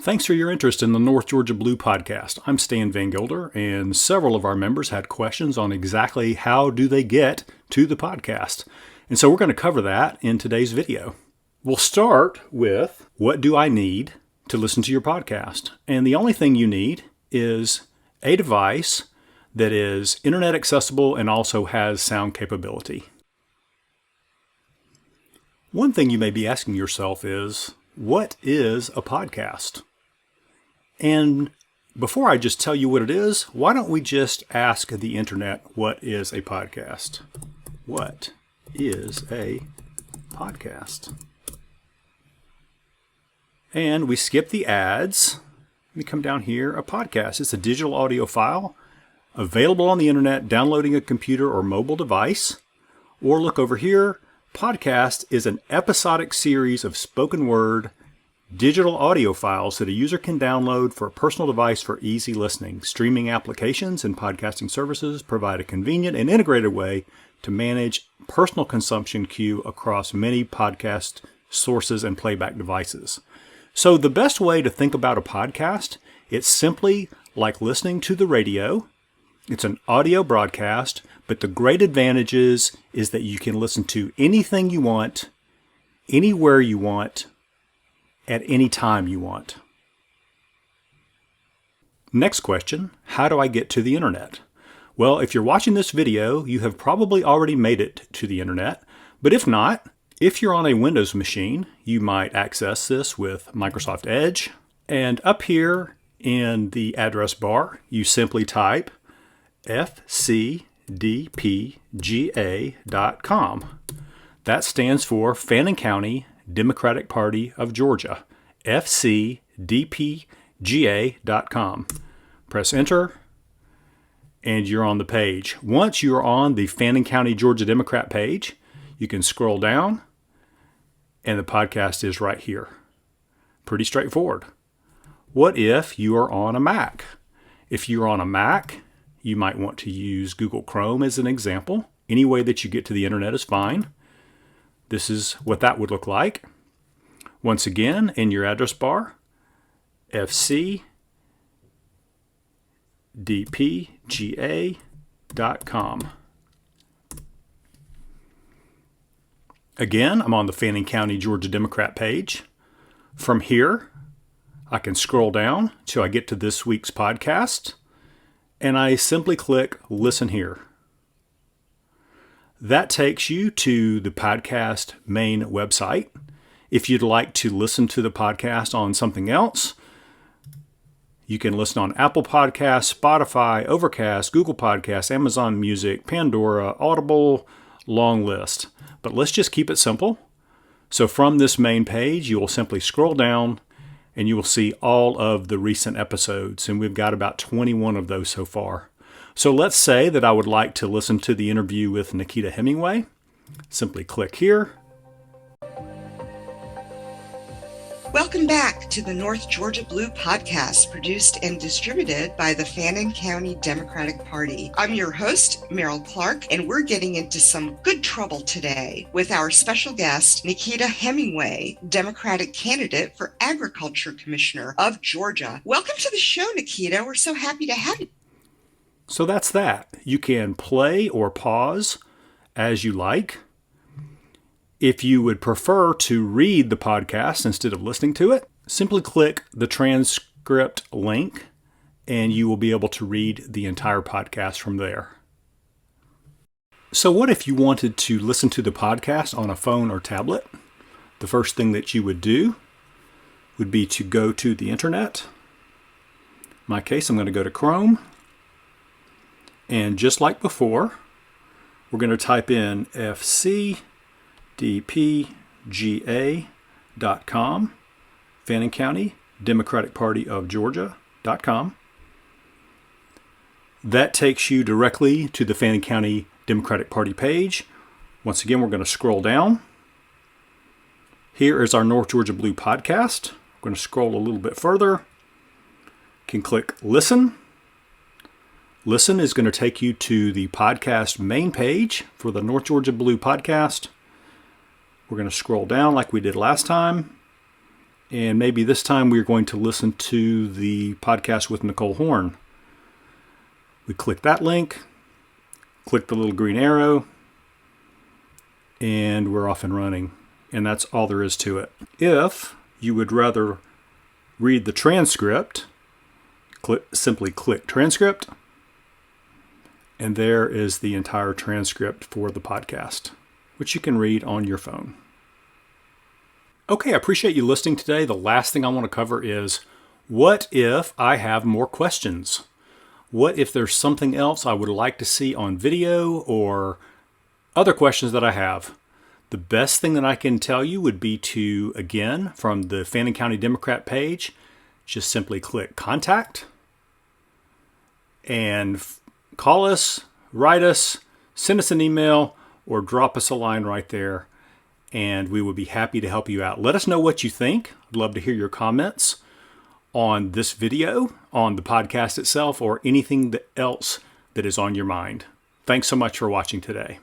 Thanks for your interest in the North Georgia Blue podcast. I'm Stan Van Gilder, and several of our members had questions on exactly how do they get to the podcast. And so we're going to cover that in today's video. We'll start with, what do I need to listen to your podcast? And the only thing you need is a device that is internet accessible and also has sound capability. One thing you may be asking yourself is, what is a podcast? And before I just tell you what it is, why don't we just ask the internet, what is a podcast? What is a podcast? And we skip the ads. Let me come down here. A podcast. It's a digital audio file available on the internet, downloading a computer or mobile device. Or look over here. Podcast is an episodic series of spoken word digital audio files that a user can download for a personal device for easy listening. Streaming applications and podcasting services provide a convenient and integrated way to manage personal consumption queue across many podcast sources and playback devices. So the best way to think about a podcast, it's simply like listening to the radio. It's an audio broadcast, but the great advantage is that you can listen to anything you want, anywhere you want, at any time you want. Next question, how do I get to the internet? Well, if you're watching this video, you have probably already made it to the internet, but if not, if you're on a Windows machine, you might access this with Microsoft Edge, and up here in the address bar, you simply type FCDP-TV.com. That stands for Fannin County Democratic Party of Georgia, FCDPGA.com. Press enter, and you're on the page. Once you're on the Fannin County Georgia Democrat page, you can scroll down, and the podcast is right here. Pretty straightforward. What if you are on a Mac? If you're on a Mac, you might want to use Google Chrome as an example. Any way that you get to the internet is fine. This is what that would look like. Once again, in your address bar, FCDPGA.com. Again, I'm on the Fannin County Georgia Democrat page. From here, I can scroll down till I get to this week's podcast, and I simply click Listen Here. That takes you to the podcast main website. If you'd like to listen to the podcast on something else, you can listen on Apple Podcasts, Spotify, Overcast, Google Podcasts, Amazon Music, Pandora, Audible, long list. But let's just keep it simple. So from this main page, you will simply scroll down and you will see all of the recent episodes. And we've got about 21 of those so far. So let's say that I would like to listen to the interview with Nikita Hemingway. Simply click here. Welcome back to the North Georgia Blue podcast, produced and distributed by the Fannin County Democratic Party. I'm your host, Meryl Clark, and we're getting into some good trouble today with our special guest, Nikita Hemingway, Democratic candidate for Agriculture Commissioner of Georgia. Welcome to the show, Nikita. We're so happy to have you. So that's that. You can play or pause as you like. If you would prefer to read the podcast instead of listening to it, simply click the transcript link and you will be able to read the entire podcast from there. So what if you wanted to listen to the podcast on a phone or tablet? The first thing that you would do would be to go to the internet. In my case, I'm going to go to Chrome. And just like before, we're going to type in FCDPGA.com, Fannin County Democratic Party of Georgia.com. That takes you directly to the Fannin County Democratic Party page. Once again, we're going to scroll down. Here is our North Georgia Blue podcast. I'm going to scroll a little bit further. Can click Listen. Listen is going to take you to the podcast main page for the North Georgia Blue podcast. We're going to scroll down like we did last time, And maybe this time we're going to listen to the podcast with Nicole Horn. We click that link, click the little green arrow, and we're off and running. And that's all there is to it. If you would rather read the transcript, simply click transcript, and there is the entire transcript for the podcast, which you can read on your phone. Okay, I appreciate you listening today. The last thing I want to cover is, what if I have more questions? What if there's something else I would like to see on video or other questions that I have? The best thing that I can tell you would be to, again, from the Fannin County Democrat page, just simply click contact and call us, write us, send us an email, or drop us a line right there, and we would be happy to help you out. Let us know what you think. I'd love to hear your comments on this video, on the podcast itself, or anything else that is on your mind. Thanks so much for watching today.